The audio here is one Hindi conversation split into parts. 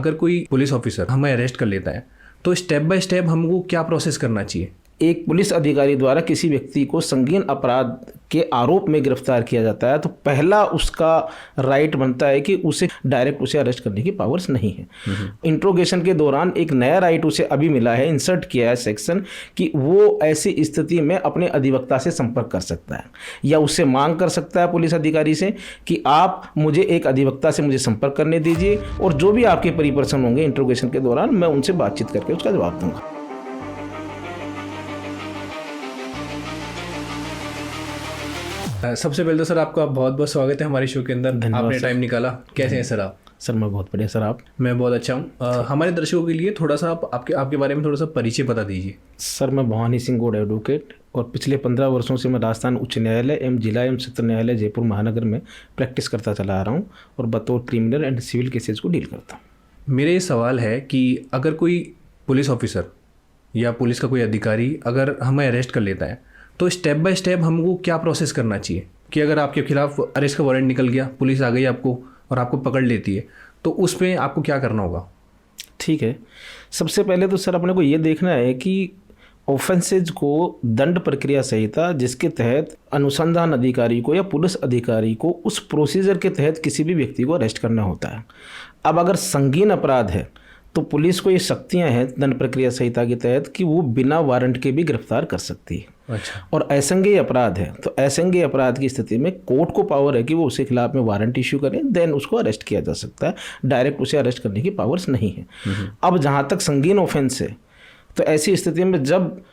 अगर कोई पुलिस ऑफिसर हमें अरेस्ट कर लेता है तो स्टेप बाय स्टेप हमको क्या प्रोसेस करना चाहिए? एक पुलिस अधिकारी द्वारा किसी व्यक्ति को संगीन अपराध के आरोप में गिरफ्तार किया जाता है तो पहला उसका राइट बनता है कि उसे डायरेक्ट उसे अरेस्ट करने की पावर्स नहीं है। इंट्रोगेशन के दौरान एक नया राइट उसे अभी मिला है, इंसर्ट किया है सेक्शन, कि वो ऐसी स्थिति में अपने अधिवक्ता से संपर्क कर सकता है या उससे मांग कर सकता है पुलिस अधिकारी से कि आप मुझे एक अधिवक्ता से मुझे संपर्क करने दीजिए और जो भी आपके परिपर्सन होंगे इंट्रोगेशन के दौरान मैं उनसे बातचीत करके उसका जवाब दूंगा। सबसे पहले तो सर आपका बहुत बहुत स्वागत है हमारे शो के अंदर। आपने टाइम निकाला। कैसे हैं सर आप? सर मैं बहुत बढ़िया। सर आप? मैं बहुत अच्छा हूँ। हमारे दर्शकों के लिए थोड़ा सा आप आपके बारे में थोड़ा सा परिचय बता दीजिए। सर मैं भवानी सिंह गौड़ एडवोकेट और पिछले 15 वर्षों से मैं राजस्थान उच्च न्यायालय एवं जिला एवं सत्र न्यायालय जयपुर महानगर में प्रैक्टिस करता चला आ रहा हूँ और बतौर क्रिमिनल एंड सिविल केसेज को डील करता हूँ। मेरा ये सवाल है कि अगर कोई पुलिस ऑफिसर या पुलिस का कोई अधिकारी अगर हमें अरेस्ट कर लेता है तो स्टेप बाय स्टेप हमको क्या प्रोसेस करना चाहिए कि अगर आपके खिलाफ अरेस्ट का वारंट निकल गया, पुलिस आ गई आपको और आपको पकड़ लेती है तो उसमें आपको क्या करना होगा? ठीक है, सबसे पहले तो सर अपने को ये देखना है कि ऑफेंसेज को दंड प्रक्रिया संहिता जिसके तहत अनुसंधान अधिकारी को या पुलिस अधिकारी को उस प्रोसीजर के तहत किसी भी व्यक्ति को अरेस्ट करना होता है। अब अगर संगीन अपराध है तो पुलिस को ये शक्तियां हैं दंड प्रक्रिया संहिता के तहत कि वो बिना वारंट के भी गिरफ्तार कर सकती है। अच्छा। और असंज्ञेय अपराध है तो असंज्ञेय अपराध की स्थिति में कोर्ट को पावर है कि वो उसके खिलाफ में वारंट इश्यू करें, देन उसको अरेस्ट किया जा सकता है। डायरेक्ट उसे अरेस्ट करने की पावर्स नहीं है। अब जहाँ तक संगीन ऑफेंस है तो ऐसी स्थिति में जब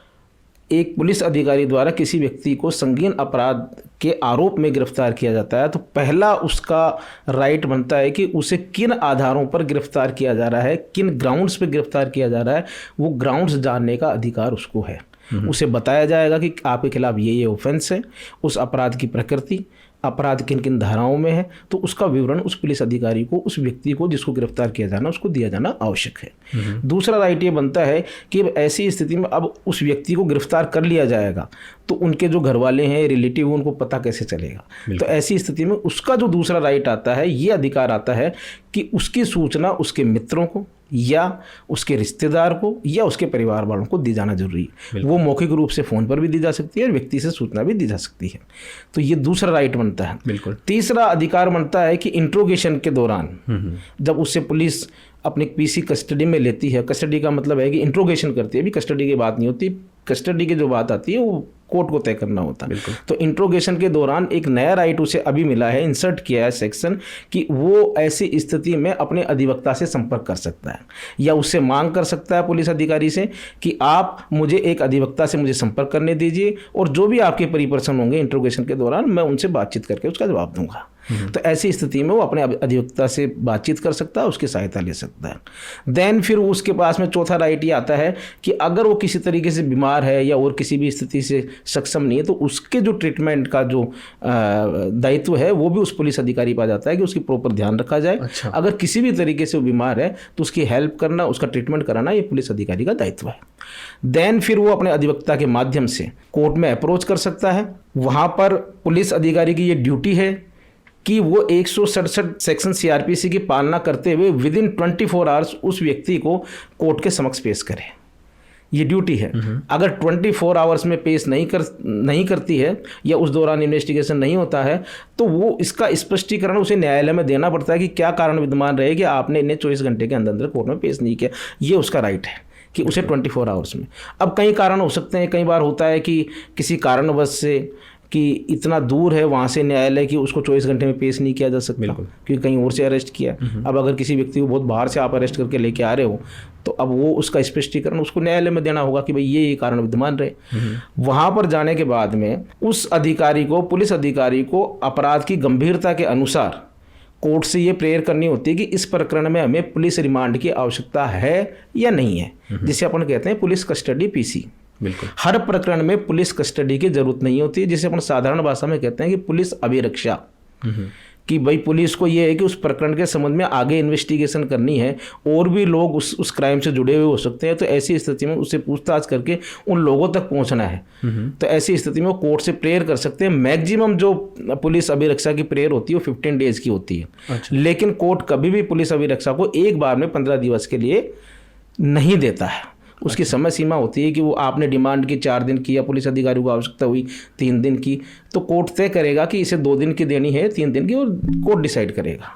एक पुलिस अधिकारी द्वारा किसी व्यक्ति को संगीन अपराध के आरोप में गिरफ्तार किया जाता है तो पहला उसका राइट बनता है कि उसे किन आधारों पर गिरफ्तार किया जा रहा है, किन ग्राउंड्स पे गिरफ्तार किया जा रहा है, वो ग्राउंड्स जानने का अधिकार उसको है। उसे बताया जाएगा कि आपके खिलाफ ये ऑफेंस है, उस अपराध की प्रकृति, अपराध किन किन धाराओं में है, तो उसका विवरण उस पुलिस अधिकारी को, उस व्यक्ति को जिसको गिरफ्तार किया जाना, उसको दिया जाना आवश्यक है। दूसरा राइट ये बनता है कि ऐसी स्थिति में अब उस व्यक्ति को गिरफ्तार कर लिया जाएगा तो उनके जो घर वाले हैं, रिलेटिव, उनको पता कैसे चलेगा। तो ऐसी स्थिति में उसका जो दूसरा राइट आता है, ये अधिकार आता है कि उसकी सूचना उसके मित्रों को या उसके रिश्तेदार को या उसके परिवार वालों को दी जाना जरूरी है। वो मौखिक रूप से फ़ोन पर भी दी जा सकती है और व्यक्ति से सूचना भी दी जा सकती है। तो ये दूसरा राइट बनता है। बिल्कुल। तीसरा अधिकार बनता है कि इंट्रोगेशन के दौरान जब उससे पुलिस अपने पीसी कस्टडी में लेती है, कस्टडी का मतलब है कि इंट्रोगेशन करती है, अभी कस्टडी की बात नहीं होती, कस्टडी की जो बात आती है वो कोर्ट को तय करना होता है। तो इंट्रोगेशन के दौरान एक नया राइट उसे अभी मिला है, इंसर्ट किया है सेक्शन, कि वो ऐसी स्थिति में अपने अधिवक्ता से संपर्क कर सकता है या उससे मांग कर सकता है पुलिस अधिकारी से कि आप मुझे एक अधिवक्ता से मुझे संपर्क करने दीजिए और जो भी आपके परिपर्सन होंगे इंट्रोगेशन के दौरान मैं उनसे बातचीत करके उसका जवाब दूंगा। तो ऐसी स्थिति में वो अपने अधिवक्ता से बातचीत कर सकता है, उसकी सहायता ले सकता है। देन फिर उसके पास में चौथा राइट ये आता है कि अगर वो किसी तरीके से बीमार है या और किसी भी स्थिति से सक्षम नहीं है तो उसके जो ट्रीटमेंट का जो दायित्व है वो भी उस पुलिस अधिकारी पर आ जाता है कि उसकी प्रॉपर ध्यान रखा जाए। अच्छा। अगर किसी भी तरीके से वो बीमार है तो उसकी हेल्प करना, उसका ट्रीटमेंट कराना ये पुलिस अधिकारी का दायित्व है। देन फिर वो अपने अधिवक्ता के माध्यम से कोर्ट में अप्रोच कर सकता है। वहाँ पर पुलिस अधिकारी की ये ड्यूटी है कि वो 167 सेक्शन सीआरपीसी की पालना करते हुए विद इन 24 आवर्स उस व्यक्ति को कोर्ट के समक्ष पेश करे। ये ड्यूटी है। अगर 24 आवर्स में पेश नहीं करती है या उस दौरान इन्वेस्टिगेशन नहीं होता है तो वो इसका स्पष्टीकरण उसे न्यायालय में देना पड़ता है कि क्या कारण विद्यमान रहे कि आपने इन्हें 24 घंटे के अंदर कोर्ट में पेश नहीं किया। ये उसका राइट है कि उसे 24 आवर्स में। अब कई कारण हो सकते हैं, कई बार होता है कि किसी कारणवश से कि इतना दूर है वहाँ से न्यायालय कि उसको 24 घंटे में पेश नहीं किया जा सकता क्योंकि कहीं और से अरेस्ट किया। अब अगर किसी व्यक्ति को बहुत बाहर से आप अरेस्ट करके लेके आ रहे हो तो अब वो उसका स्पष्टीकरण उसको न्यायालय में देना होगा कि भाई ये कारण विद्यमान रहे। वहाँ पर जाने के बाद में उस अधिकारी को, पुलिस अधिकारी को अपराध की गंभीरता के अनुसार कोर्ट से ये प्रेयर करनी होती है कि इस प्रकरण में हमें पुलिस रिमांड की आवश्यकता है या नहीं है, जिसे अपन कहते हैं पुलिस कस्टडी पीसी। बिल्कुल। हर प्रकरण में पुलिस कस्टडी की जरूरत नहीं होती, जिसे अपन साधारण भाषा में कहते हैं कि पुलिस अभिरक्षा, कि भाई पुलिस को ये है कि उस प्रकरण के संबंध में आगे इन्वेस्टिगेशन करनी है, और भी लोग उस क्राइम से जुड़े हुए हो सकते हैं, तो ऐसी स्थिति में उससे पूछताछ करके उन लोगों तक पहुंचना है। तो ऐसी स्थिति में वो कोर्ट से प्रेयर कर सकते हैं। मैक्सिमम जो पुलिस अभिरक्षा की प्रेयर होती है वो 15 डेज की होती है। अच्छा। लेकिन कोर्ट कभी भी पुलिस अभिरक्षा को एक बार में 15 दिवस के लिए नहीं देता है। उसकी समय सीमा होती है कि वो आपने डिमांड की 4 दिन की, या पुलिस अधिकारी को आवश्यकता हुई 3 दिन की, तो कोर्ट तय करेगा कि इसे 2 दिन की देनी है, 3 दिन की, और कोर्ट डिसाइड करेगा।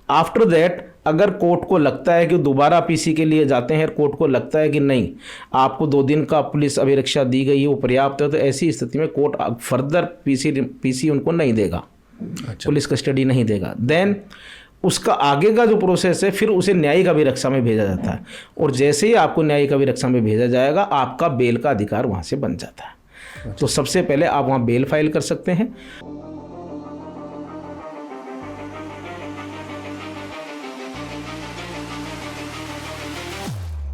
आफ्टर दैट अगर कोर्ट को लगता है कि दोबारा पीसी के लिए जाते हैं, कोर्ट को लगता है कि नहीं आपको 2 दिन का पुलिस अभिरक्षा दी गई है वो पर्याप्त है, तो ऐसी स्थिति में कोर्ट फर्दर पीसी उनको नहीं देगा। अच्छा। पुलिस कस्टडी नहीं देगा। देन उसका आगे का जो प्रोसेस है फिर उसे न्यायिक अभिरक्षा में भेजा जाता है, और जैसे ही आपको न्यायिक अभिरक्षा में भेजा जाएगा आपका बेल का अधिकार वहाँ से बन जाता है। तो सबसे पहले आप वहाँ बेल फाइल कर सकते हैं।